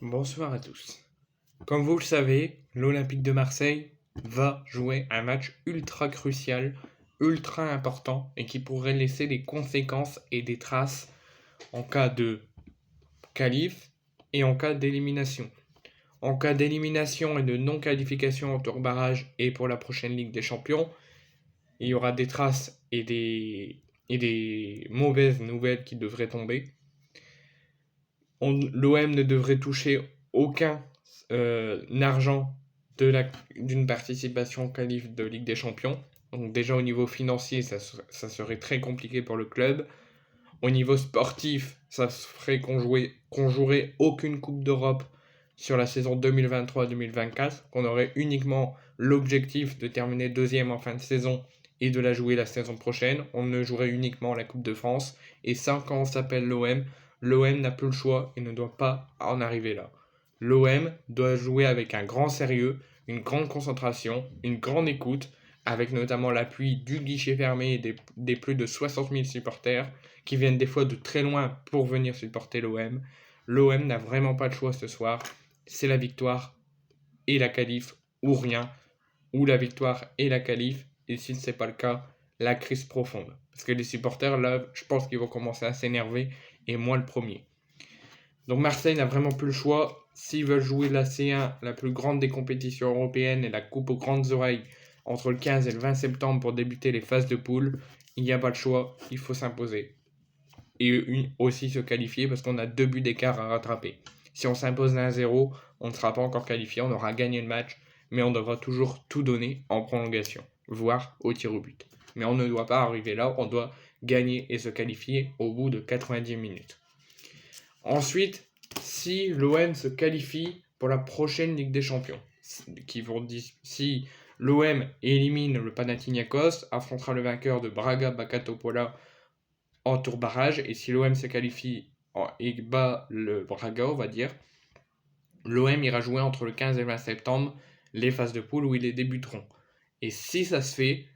Bonsoir à tous. Comme vous le savez, l'Olympique de Marseille va jouer un match ultra crucial, ultra important et qui pourrait laisser des conséquences et des traces en cas de qualif et en cas d'élimination. En cas d'élimination et de non-qualification en tour barrage et pour la prochaine Ligue des Champions, il y aura des traces et des mauvaises nouvelles qui devraient tomber. L'OM ne devrait toucher aucun argent d'une participation au qualif de Ligue des Champions. Donc déjà au niveau financier, ça serait très compliqué pour le club. Au niveau sportif, ça ferait qu'on jouerait aucune Coupe d'Europe sur la saison 2023-2024, qu'on aurait uniquement l'objectif de terminer deuxième en fin de saison et de la jouer la saison prochaine. On ne jouerait uniquement la Coupe de France. Et ça, quand on s'appelle l'OM n'a plus le choix et ne doit pas en arriver là. L'OM doit jouer avec un grand sérieux, une grande concentration, une grande écoute, avec notamment l'appui du guichet fermé et des plus de 60 000 supporters qui viennent des fois de très loin pour venir supporter l'OM. L'OM n'a vraiment pas de choix ce soir. C'est la victoire et la qualif ou rien, ou la victoire et la qualif, et si ce n'est pas le cas, la crise profonde. Parce que les supporters, là, je pense qu'ils vont commencer à s'énerver, et moi le premier. Donc Marseille n'a vraiment plus le choix. S'ils veulent jouer la C1, la plus grande des compétitions européennes et la coupe aux grandes oreilles, entre le 15 et le 20 septembre pour débuter les phases de poule, il n'y a pas le choix, il faut s'imposer. Et aussi se qualifier parce qu'on a 2 buts d'écart à rattraper. Si on s'impose 1-0, on ne sera pas encore qualifié, on aura gagné le match, mais on devra toujours tout donner en prolongation, voire au tir au but. Mais on ne doit pas arriver là, on doit gagner et se qualifier au bout de 90 minutes. Ensuite, si l'OM se qualifie pour la prochaine Ligue des Champions, si l'OM élimine le Panathinaikos, affrontera le vainqueur de Braga Bakatopola en tour barrage, et si l'OM se qualifie et bat le Braga, on va dire, l'OM ira jouer entre le 15 et le 20 septembre les phases de poule où ils les débuteront. Et si ça se fait,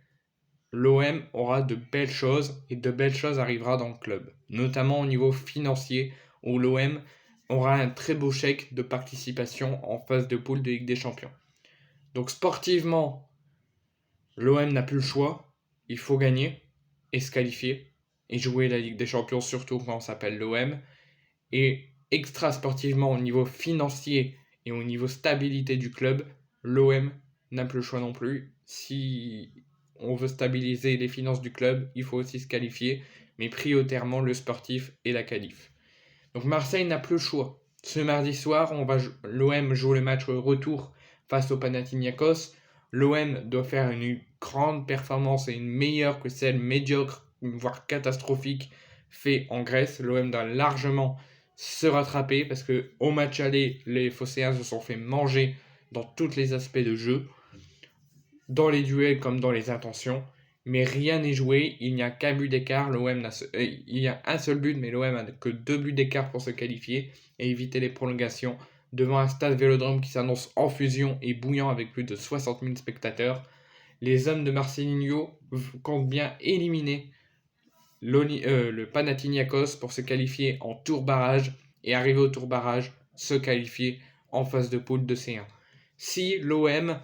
l'OM aura de belles choses et de belles choses arrivera dans le club, notamment au niveau financier où l'OM aura un très beau chèque de participation en phase de poule de Ligue des Champions. Donc sportivement, l'OM n'a plus le choix, il faut gagner et se qualifier et jouer la Ligue des Champions, surtout quand on s'appelle l'OM. Et extra sportivement, au niveau financier et au niveau stabilité du club, l'OM n'a plus le choix non plus. Si on veut stabiliser les finances du club, il faut aussi se qualifier, mais prioritairement le sportif et la qualif. Donc Marseille n'a plus le choix. Ce mardi soir, l'OM joue le match retour face au Panathinaikos. L'OM doit faire une grande performance et une meilleure que celle médiocre, voire catastrophique, fait en Grèce. L'OM doit largement se rattraper parce que au match aller, les Phocéens se sont fait manger dans tous les aspects de jeu, dans les duels comme dans les intentions. Mais rien n'est joué, il n'y a qu'un but d'écart, il y a un seul but, mais l'OM n'a que 2 buts d'écart pour se qualifier et éviter les prolongations devant un stade Vélodrome qui s'annonce en fusion et bouillant avec plus de 60 000 spectateurs. Les hommes de Marcelinho comptent bien éliminer le Panathinaikos pour se qualifier en tour barrage et arriver au tour barrage, se qualifier en phase de poule de C1. Si l'OM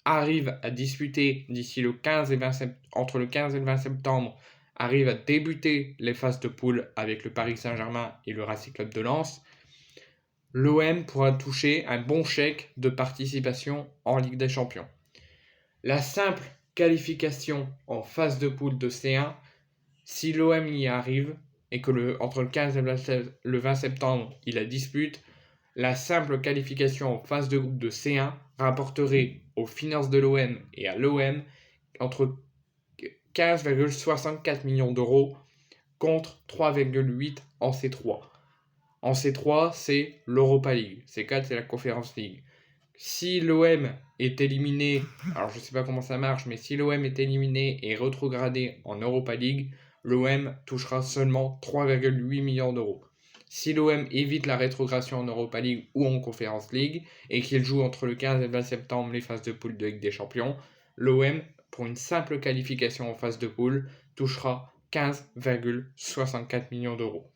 arrive à disputer d'ici le 15 et 20 entre le 15 et le 20 septembre, arrive à débuter les phases de poule avec le Paris Saint-Germain et le Racing Club de Lens, l'OM pourra toucher un bon chèque de participation en Ligue des Champions. La simple qualification en phase de poule de C1, si l'OM y arrive et que entre le 15 et le 20 septembre, il la dispute, la simple qualification en phase de groupe de C1 rapporterait aux finances de l'OM et à l'OM entre 15,64 millions d'euros contre 3,8 en C3. En C3, c'est l'Europa League. C4, c'est la Conference League. Si l'OM est éliminé, alors je ne sais pas comment ça marche, mais si l'OM est éliminé et rétrogradé en Europa League, l'OM touchera seulement 3,8 millions d'euros. Si l'OM évite la rétrogradation en Europa League ou en Conference League et qu'il joue entre le 15 et le 20 septembre les phases de poule de Ligue des Champions, l'OM, pour une simple qualification en phase de poule, touchera 15,64 millions d'euros.